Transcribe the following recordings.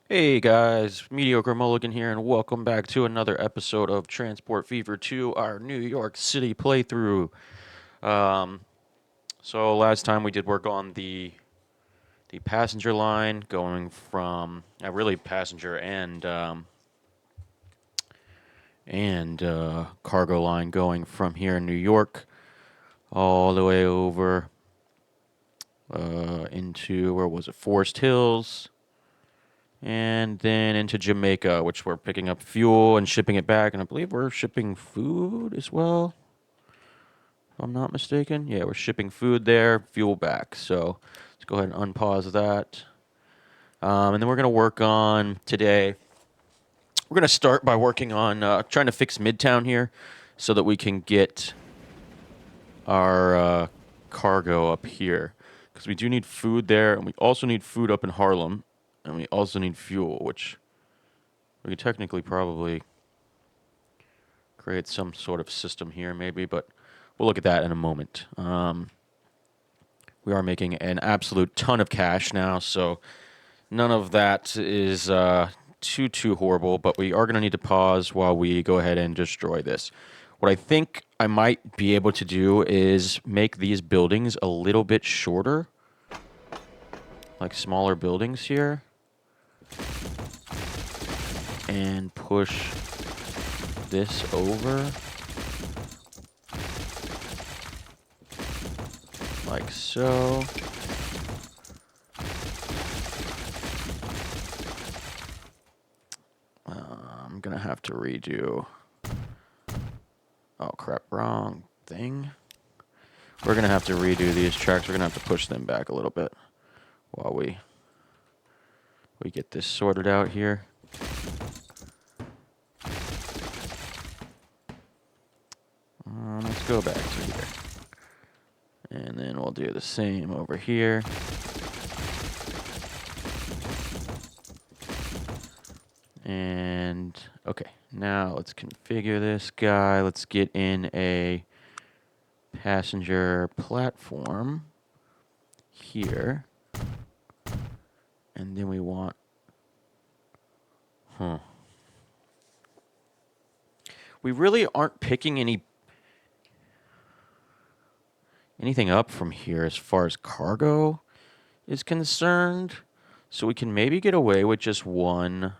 Hey guys, Mediocre Mulligan here, and welcome back to another episode of Transport Fever 2, our New York City playthrough. Um, so last time we did work on the passenger line going from really passenger and cargo line going from here in New York all the way over into where was it, Forest Hills, and then into Jamaica, which we're picking up fuel and shipping it back, and I believe we're shipping food as well, if I'm not mistaken. Yeah, we're shipping food there, fuel back. So let's go ahead and unpause that. And then we're going to work on today. We're going to start by working on trying to fix Midtown here so that we can get our cargo up here. Because we do need food there, and we also need food up in Harlem, and we also need fuel, which we could technically probably create some sort of system here, maybe, but we'll look at that in a moment. We are making an absolute ton of cash now, so none of that is too horrible, but we are going to need to pause while we go ahead and destroy this. What I think I might be able to do is make these buildings a little bit shorter, like smaller buildings here, and push this over like so. I'm going to have to redo. Oh crap, wrong thing. We're going to have to redo these tracks. We're going to have to push them back a little bit while we get this sorted out here. Let's go back to here. And then we'll do the same over here. And okay, now let's configure this guy. Let's get in a passenger platform here. And then we want, we really aren't picking anything up from here as far as cargo is concerned. So we can maybe get away with just one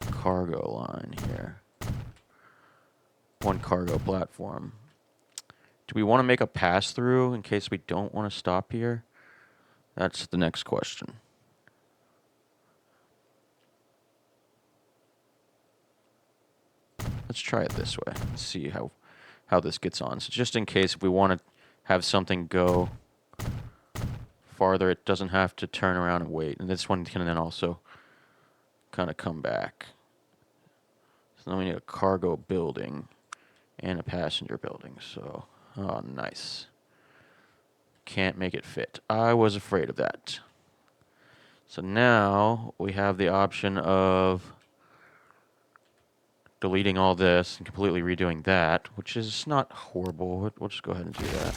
cargo line here. One cargo platform. Do we want to make a pass through in case we don't want to stop here? That's the next question. Let's try it this way and see how this gets on. So just in case we want to have something go farther, it doesn't have to turn around and wait. And this one can then also kind of come back. So then we need a cargo building and a passenger building. So, oh, nice. Can't make it fit. I was afraid of that. So now we have the option of deleting all this and completely redoing that, which is not horrible. We'll just go ahead and do that.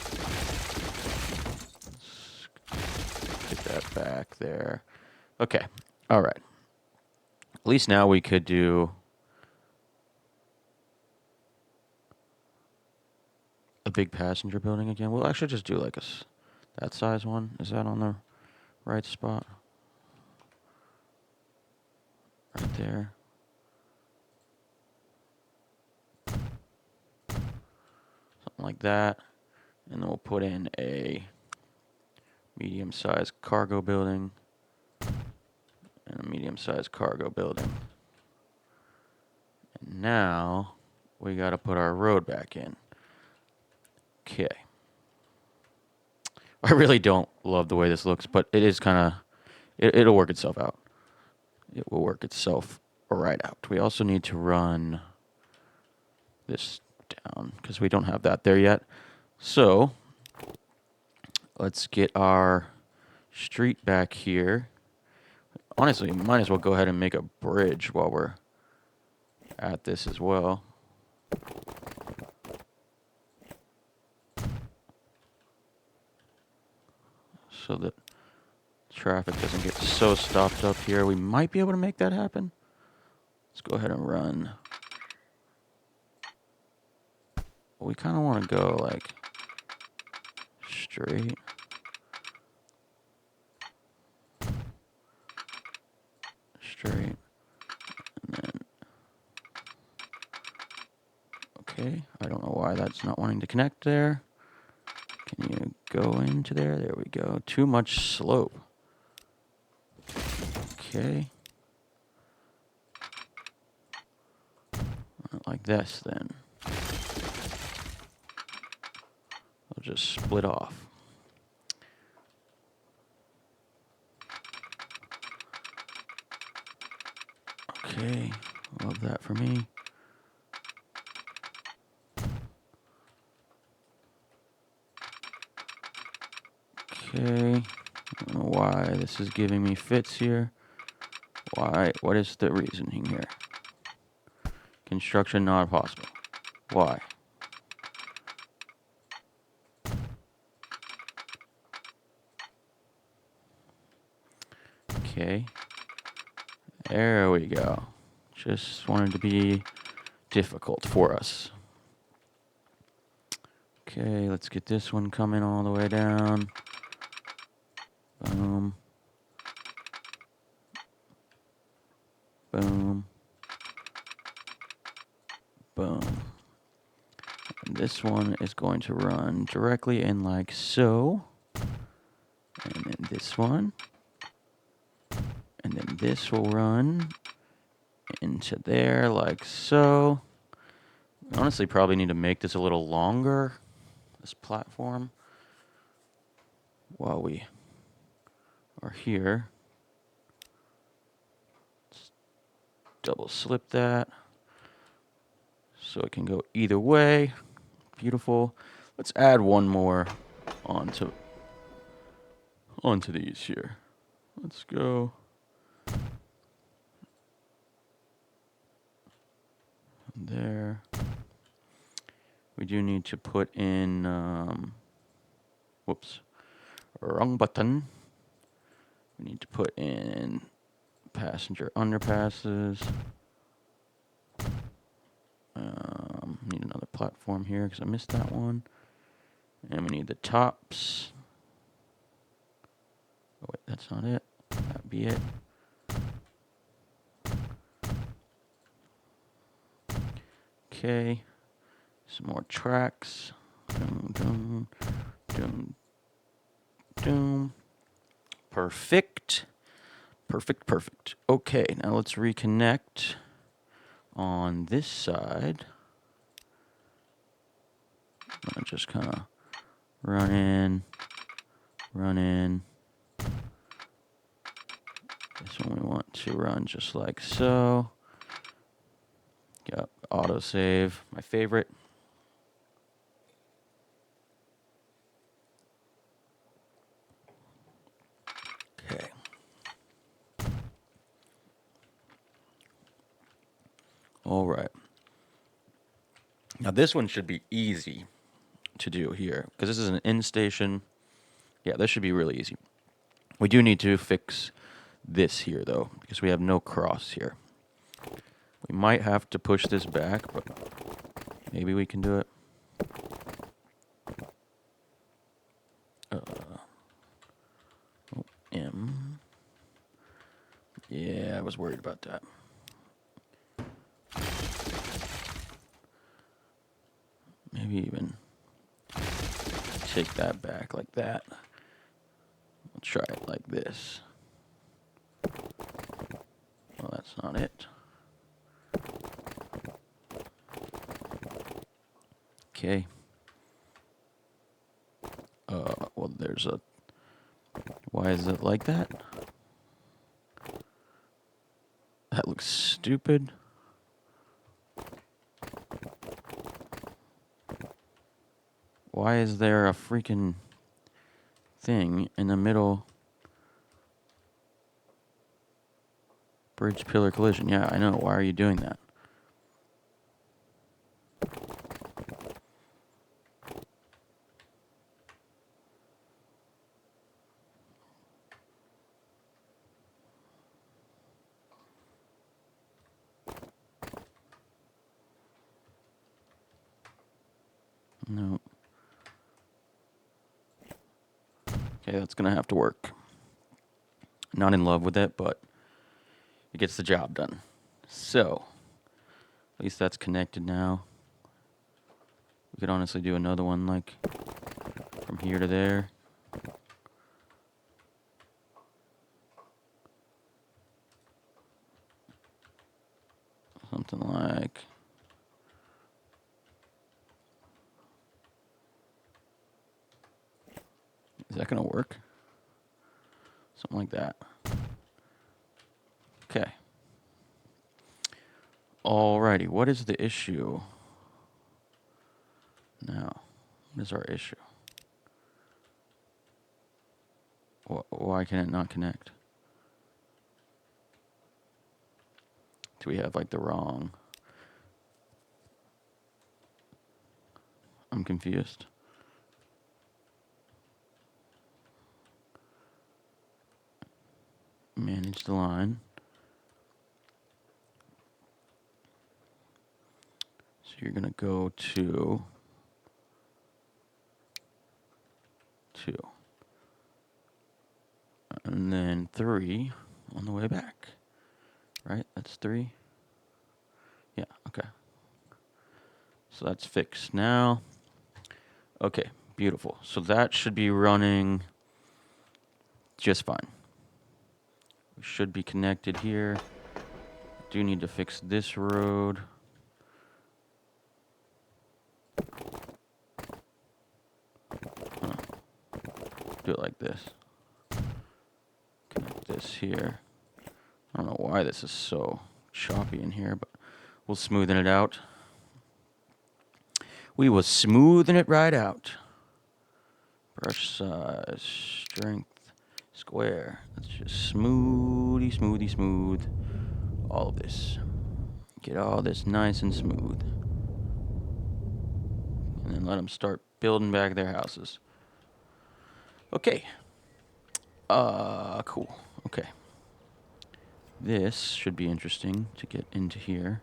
Let's get that back there. Okay. All right. At least now we could do a big passenger building again. We'll actually just do like that size one. Is that on the right spot? Right there. Something like that. And then we'll put in a medium-sized cargo building and a medium-sized cargo building. And now we got to put our road back in. Okay. I really don't love the way this looks, but it is kind of, it'll work itself out. It will work itself right out. We also need to run this down because we don't have that there yet. So let's get our street back here. Honestly, we might as well go ahead and make a bridge while we're at this as well. So that Traffic doesn't get so stopped up here. We might be able to make that happen. Let's go ahead and run. We kind of want to go like straight. Straight. And then, okay, I don't know why that's not wanting to connect there. Can you go into there? There we go. Too much slope. Okay. Like this then. I'll just split off. Okay, love that for me. Okay, I don't know why this is giving me fits here. Why? What is the reasoning here? Construction not possible. Why? Okay. There we go. Just wanted to be difficult for us. Okay, let's get this one coming all the way down. Boom. Boom. Boom. And this one is going to run directly in like so. And then this one. And then this will run into there like so. Honestly, probably need to make this a little longer, this platform, while we are here. Let's double slip that so it can go either way. Beautiful. Let's add one more onto these here. Let's go. There. We do need to put in, whoops, wrong button. We need to put in passenger underpasses. Need another platform here because I missed that one. And we need the tops. Oh wait, that's not it. That'd be it. Okay. Some more tracks. Doom, doom, doom, doom. Perfect. Perfect, perfect. Okay, now let's reconnect on this side. I'm gonna just kind of run in. This one we want to run just like so. Yep, autosave, my favorite. Okay. All right. Now this one should be easy to do here because this is an in station. Yeah, this should be really easy. We do need to fix this here though because we have no cross here. We might have to push this back, but maybe we can do it. M. Yeah, I was worried about that. Maybe even take that back like that. We'll try it like this. Well, that's not it. Okay. Well, there's a... Why is it like that? That looks stupid. Why is there a freaking thing in the middle? Bridge pillar collision. Yeah, I know. Why are you doing that? No. Okay, that's gonna have to work. Not in love with it, but it gets the job done. So, at least that's connected now. We could honestly do another one, like, from here to there. Something like... Is that gonna work? Something like that. Okay. Alrighty, what is the issue? Now, what is our issue? Why can it not connect? Do we have, like, the wrong... I'm confused. Manage the line. So you're gonna go to 2. And then 3 on the way back. Right? That's 3. Yeah, okay. So that's fixed now. Okay, beautiful. So that should be running just fine. We should be connected here. Do need to fix this road. Do it like this. Connect this here. I don't know why this is so choppy in here, but we'll smoothen it out. We will smoothen it right out. Brush size, strength, square. Let's just smooth all of this. Get all this nice and smooth. And then let them start building back their houses. Okay. Cool. Okay. This should be interesting to get into here.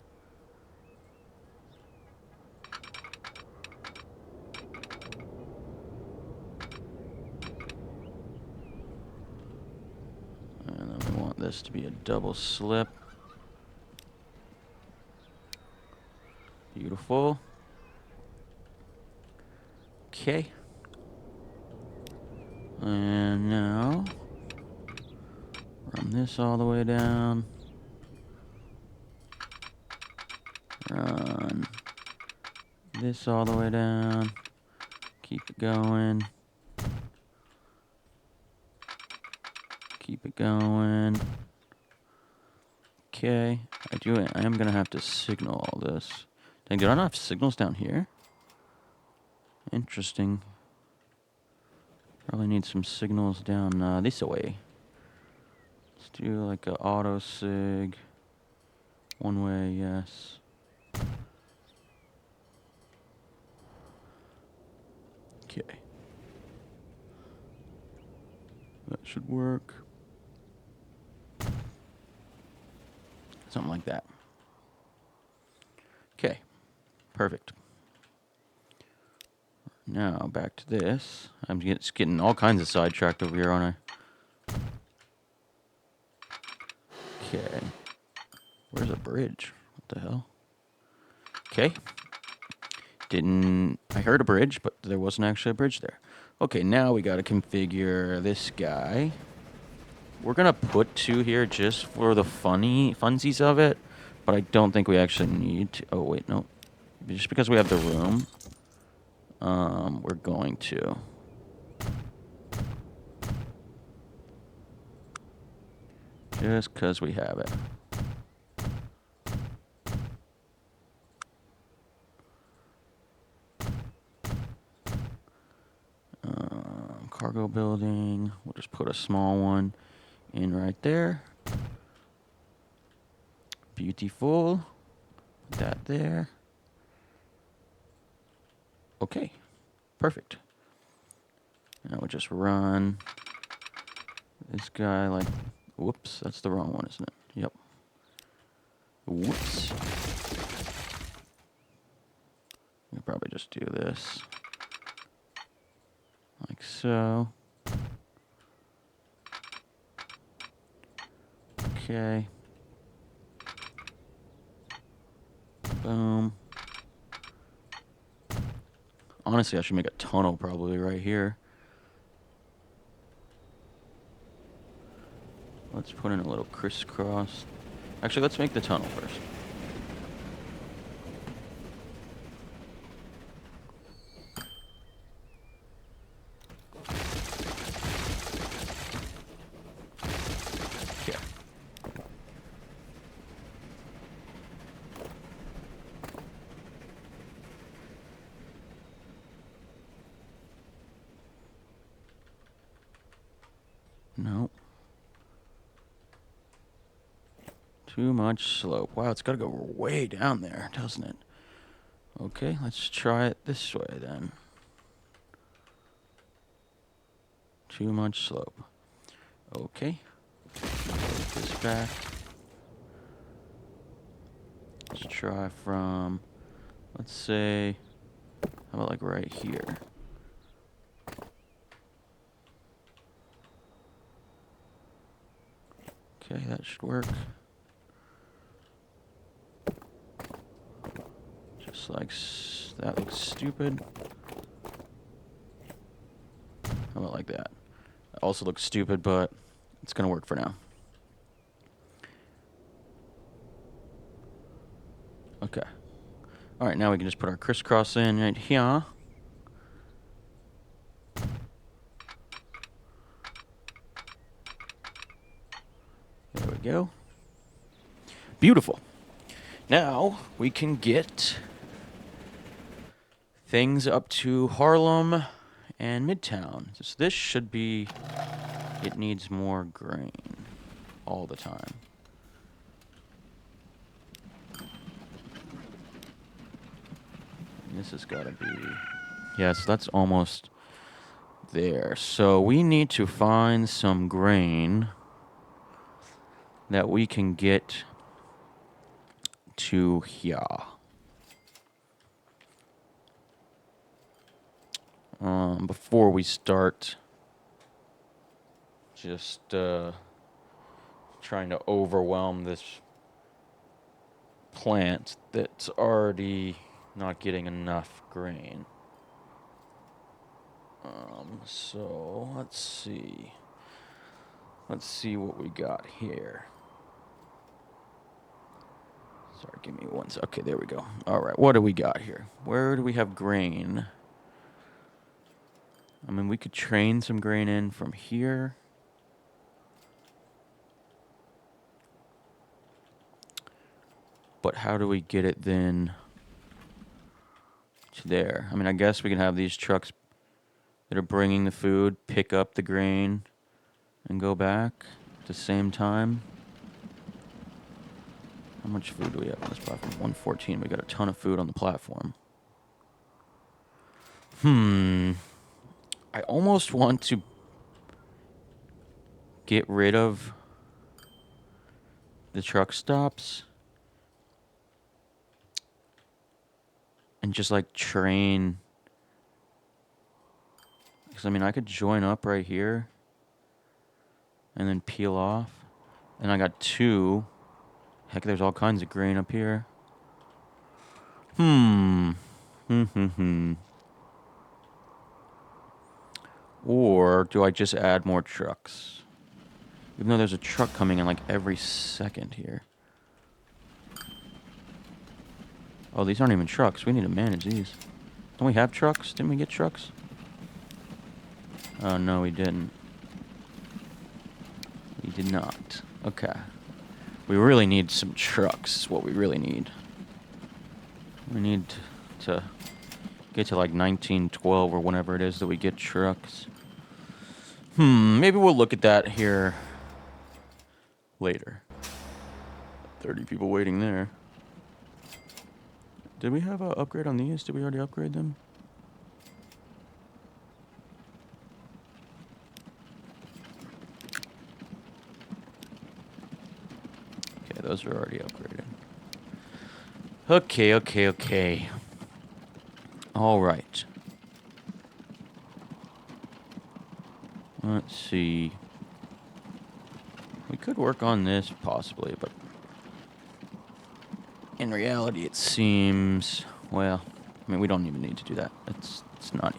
And then we want this to be a double slip. Beautiful. Okay. And now, run this all the way down. Run this all the way down. Keep it going. Keep it going. Okay. I am gonna have to signal all this. Dang, do I not have signals down here? Interesting. Probably need some signals down this way. Let's do like a auto sig. One way, yes. Okay. That should work. Something like that. Okay. Perfect. Now, back to this. I'm just getting all kinds of sidetracked over here, aren't I? Okay. Where's a bridge? What the hell? Okay. I heard a bridge, but there wasn't actually a bridge there. Okay, now we gotta configure this guy. We're gonna put 2 here just for the funsies of it, but I don't think we actually need to. Oh, wait, no. Just because we have the room, we're going to. Just because we have it. Cargo building. We'll just put a small one in right there. Beautiful. Put that there. Okay. Perfect. Now we'll just run this guy like... Whoops, that's the wrong one, isn't it? Yep. Whoops. We'll probably just do this. so. Okay. Boom. Honestly, I should make a tunnel probably right here. Let's put in a little crisscross. Actually, let's make the tunnel first. Okay. No. Too much slope. Wow, it's got to go way down there, doesn't it? Okay, let's try it this way then. Too much slope. Okay. Put this back. Let's try from, let's say, how about like right here? Okay, that should work. Just like that looks stupid. How about like that? That also looks stupid, but it's gonna work for now. Okay. All right, now we can just put our crisscross in right here. There we go. Beautiful. Now we can get things up to Harlem and Midtown. So this should be, it needs more grain all the time. And this has got to be, yes, that's almost there. So we need to find some grain that we can get to here. Before we start just trying to overwhelm this plant that's already not getting enough grain. So let's see. Let's see what we got here. Sorry, give me one sec. Okay, there we go. All right, what do we got here? Where do we have grain? I mean, we could train some grain in from here. But how do we get it then to there? I mean, I guess we can have these trucks that are bringing the food pick up the grain and go back at the same time. How much food do we have on this platform? 114. We got a ton of food on the platform. I almost want to get rid of the truck stops and just like train. Because I mean, I could join up right here and then peel off. And I got two. Heck, there's all kinds of grain up here. Or do I just add more trucks? Even though there's a truck coming in like every second here. Oh, these aren't even trucks. We need to manage these. Don't we have trucks? Didn't we get trucks? Oh, no, we didn't. We did not. Okay. We really need some trucks, is what we really need. We need to get to like 1912 or whenever it is that we get trucks. Maybe we'll look at that here later. 30 people waiting there. Did we have an upgrade on these? Did we already upgrade them? Okay, those are already upgraded. Okay. All right. Let's see. We could work on this possibly, but in reality, it seems, well, I mean, we don't even need to do that. It's not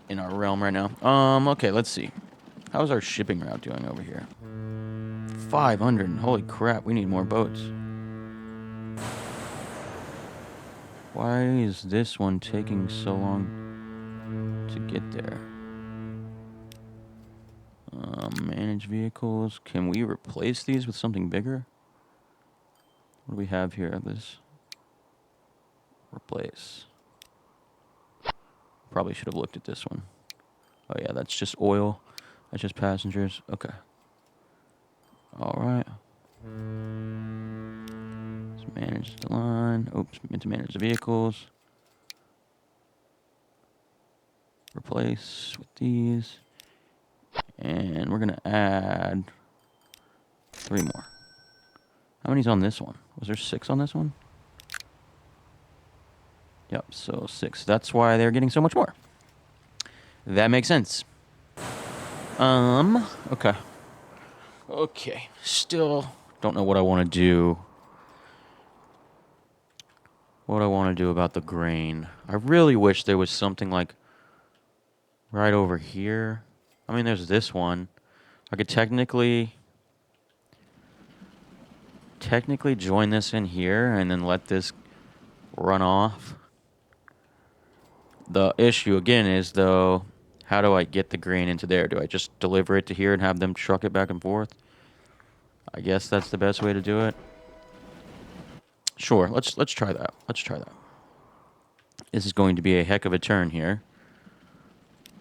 in our realm right now. Okay, let's see. How's our shipping route doing over here? 500. Holy crap, we need more boats. Why is this one taking so long to get there? Manage vehicles. Can we replace these with something bigger? What do we have here? This. Replace. Probably should have looked at this one. Oh yeah, that's just oil. That's just passengers. Okay. Alright. Let's manage the line. Oops, meant to manage the vehicles. Replace with these. And we're going to add 3 more. How many's on this one? Was there 6 on this one? Yep, so 6. That's why they're getting so much more. That makes sense. Okay. Okay. Still don't know what I want to do. What I want to do about the grain. I really wish there was something like right over here. I mean, there's this one. I could technically join this in here and then let this run off. The issue again is though, how do I get the grain into there? Do I just deliver it to here and have them truck it back and forth? I guess that's the best way to do it. Sure, let's try that. Let's try that. This is going to be a heck of a turn here.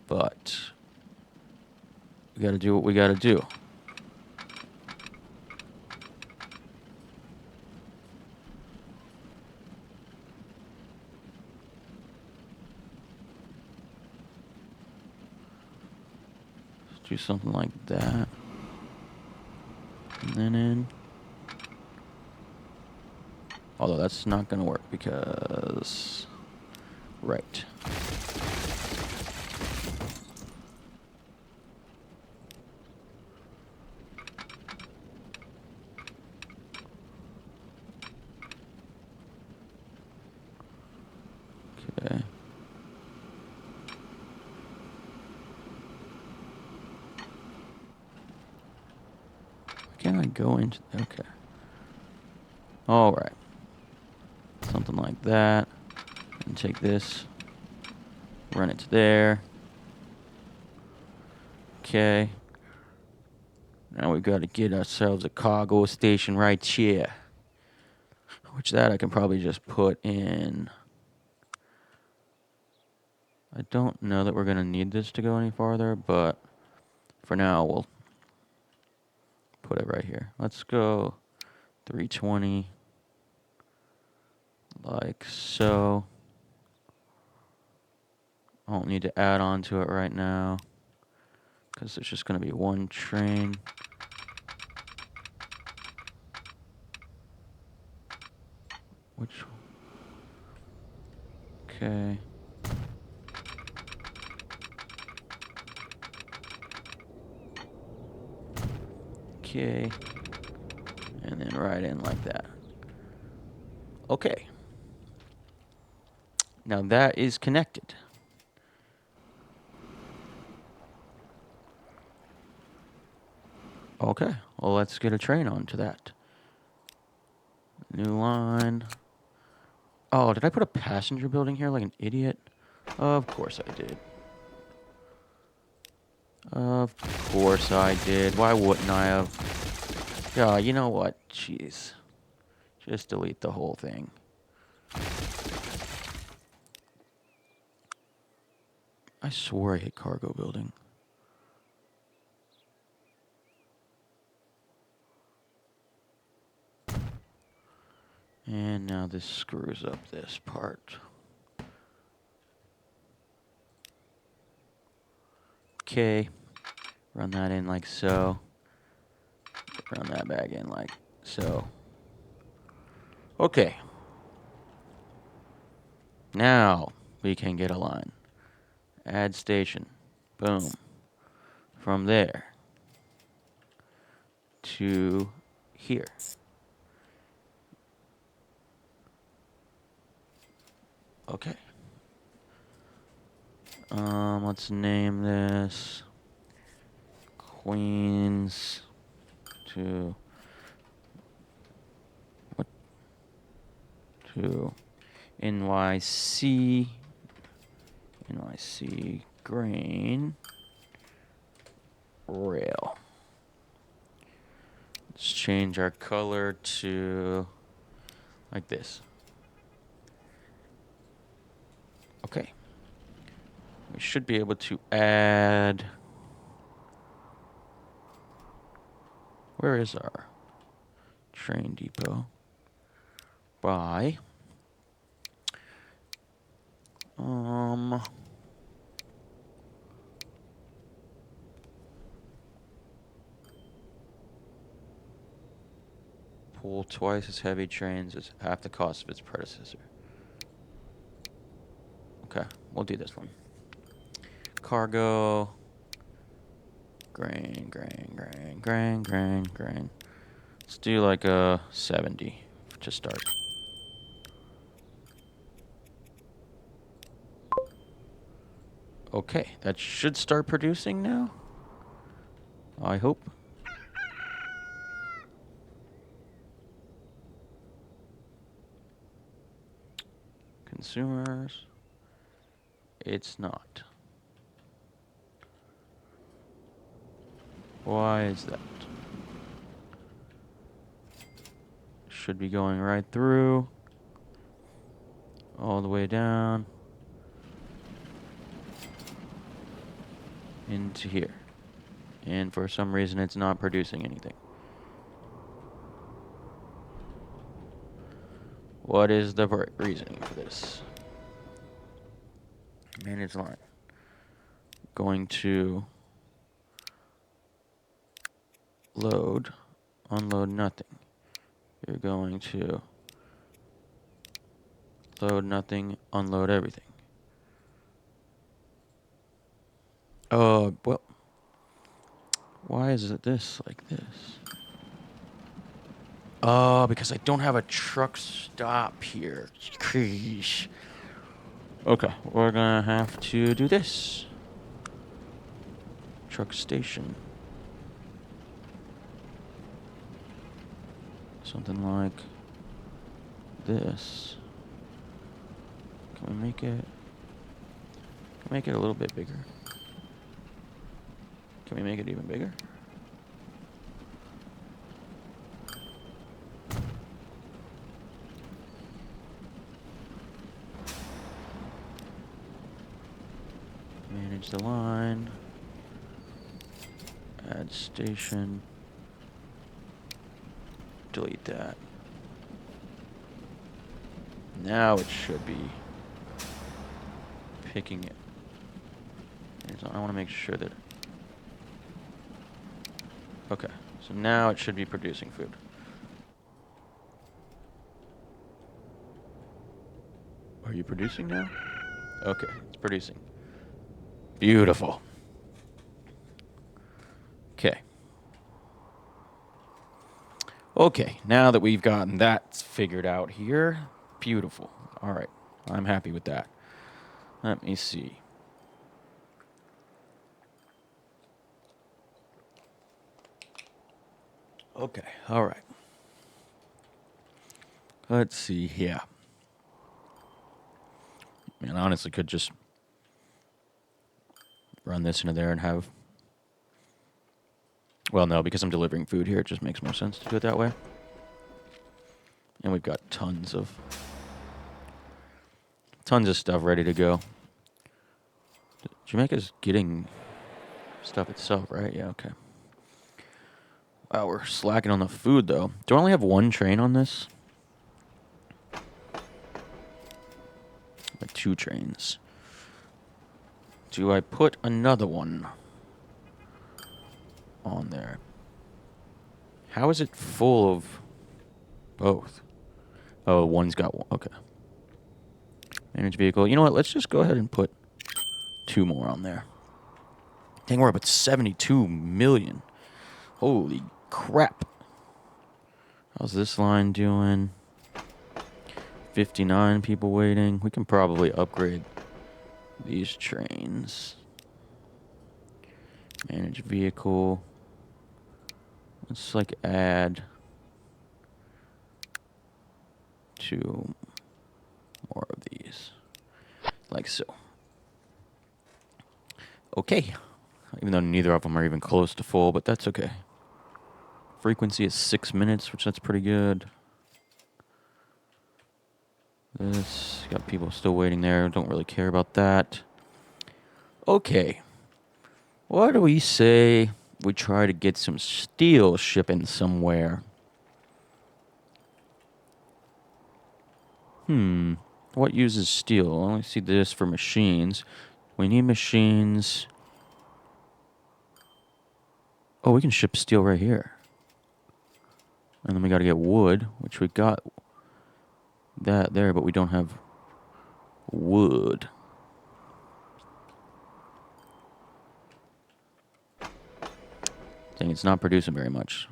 But we got to do what we got to do. Let's do something like that. And then in. Although that's not going to work because... Right. Okay. Can I go into... Okay. All right. Something like that. And take this. Run it to there. Okay. Now we've got to get ourselves a cargo station right here. Which that I can probably just put in... I don't know that we're going to need this to go any farther, but for now we'll put it right here. Let's go 320 like so. I don't need to add on to it right now because there's just going to be one train. Which? Okay. Okay. And then right in like that. Okay. Now that is connected. Okay. Well, let's get a train onto that. New line. Oh, did I put a passenger building here like an idiot? Of course I did. Of course I did. Why wouldn't I have? Yeah, you know what? Jeez. Just delete the whole thing. I swore I hit cargo building. And now this screws up this part. Okay. Run that in like so. Run that back in like so. Okay. Now we can get a line. Add station. Boom. from there to here. Okay. Let's name this Queens to what to NYC grain rail. Let's change our color to like this. Okay. We should be able to add. Where is our train depot? By pull twice as heavy trains as half the cost of its predecessor. Okay, we'll do this one. Cargo. Grain. Let's do like a 70 to start. Okay, that should start producing now. I hope. Consumers. It's not. Why is that? Should be going right through. All the way down. Into here. And for some reason it's not producing anything. What is the reasoning for this? Manage line. Going to load, unload nothing. You're going to load nothing, unload everything. Oh, well, why is it this like this? Oh, because I don't have a truck stop here. Sheesh. Okay, we're gonna have to do this. Truck station. Something like this. Can we make it? Can we make it a little bit bigger? Can we make it even bigger? Manage the line. Add station. Delete that. Now it should be picking it. I want to make sure that... Okay, so now it should be producing food. Are you producing now? Okay, it's producing. Beautiful. Okay. Okay, now that we've gotten that figured out here, beautiful. All right, I'm happy with that. Let me see. Okay, all right. Let's see here. Man, I honestly could just run this into there and have... Well, no, because I'm delivering food here, it just makes more sense to do it that way. And we've got tons of stuff ready to go. Jamaica's getting stuff itself, right? Yeah, okay. Wow, we're slacking on the food, though. Do I only have one train on this? Like 2 trains. Do I put another one on there? How is it full of both? Oh, one's got one. Okay. Manage vehicle. You know what? Let's just go ahead and put 2 more on there. Dang, we're up at 72 million. Holy crap. How's this line doing? 59 people waiting. We can probably upgrade these trains. Manage vehicle. Let's like add two more of these. Like so. Okay. Even though neither of them are even close to full, but that's okay. Frequency is 6 minutes, which that's pretty good. This got people still waiting there. Don't really care about that. Okay. What do we say we try to get some steel shipping somewhere? What uses steel? I only see this for machines. We need machines. Oh, we can ship steel right here. And then we got to get wood, which we got that there, but we don't have wood. Dang, it's not producing very much.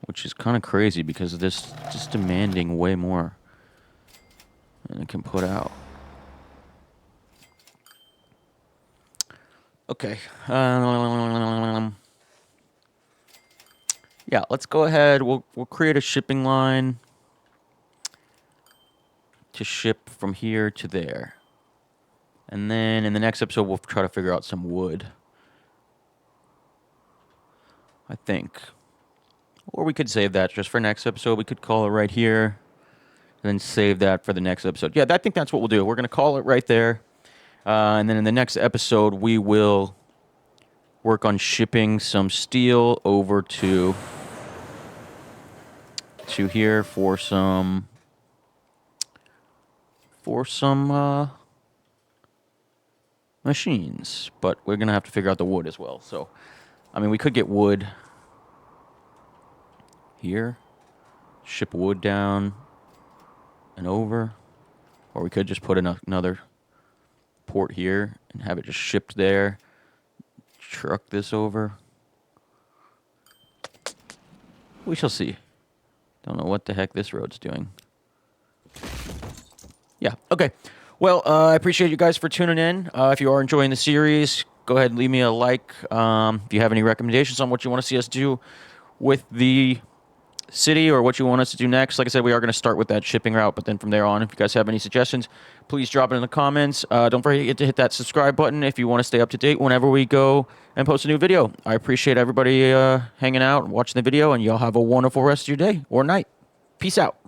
Which is kind of crazy because of this just demanding way more than it can put out. Okay. Yeah, let's go ahead. We'll create a shipping line to ship from here to there. And then in the next episode, we'll try to figure out some wood. I think. Or we could save that just for next episode. We could call it right here. And then save that for the next episode. Yeah, I think that's what we'll do. We're going to call it right there. And then in the next episode, we will work on shipping some steel over to here for some machines. But we're going to have to figure out the wood as well. So, I mean, we could get wood here, ship wood down and over, or we could just put another port here and have it just shipped there, truck this over. We shall see. Don't know what the heck this road's doing. Yeah, okay. Well, I appreciate you guys for tuning in. If you are enjoying the series, go ahead and leave me a like. If you have any recommendations on what you want to see us do with the city or what you want us to do next, like I said, we are going to start with that shipping route, but then from there on, if you guys have any suggestions, please drop it in the comments. Don't forget to hit that subscribe button if you want to stay up to date whenever we go and post a new video. I appreciate everybody hanging out and watching the video, and y'all have a wonderful rest of your day or night. Peace out.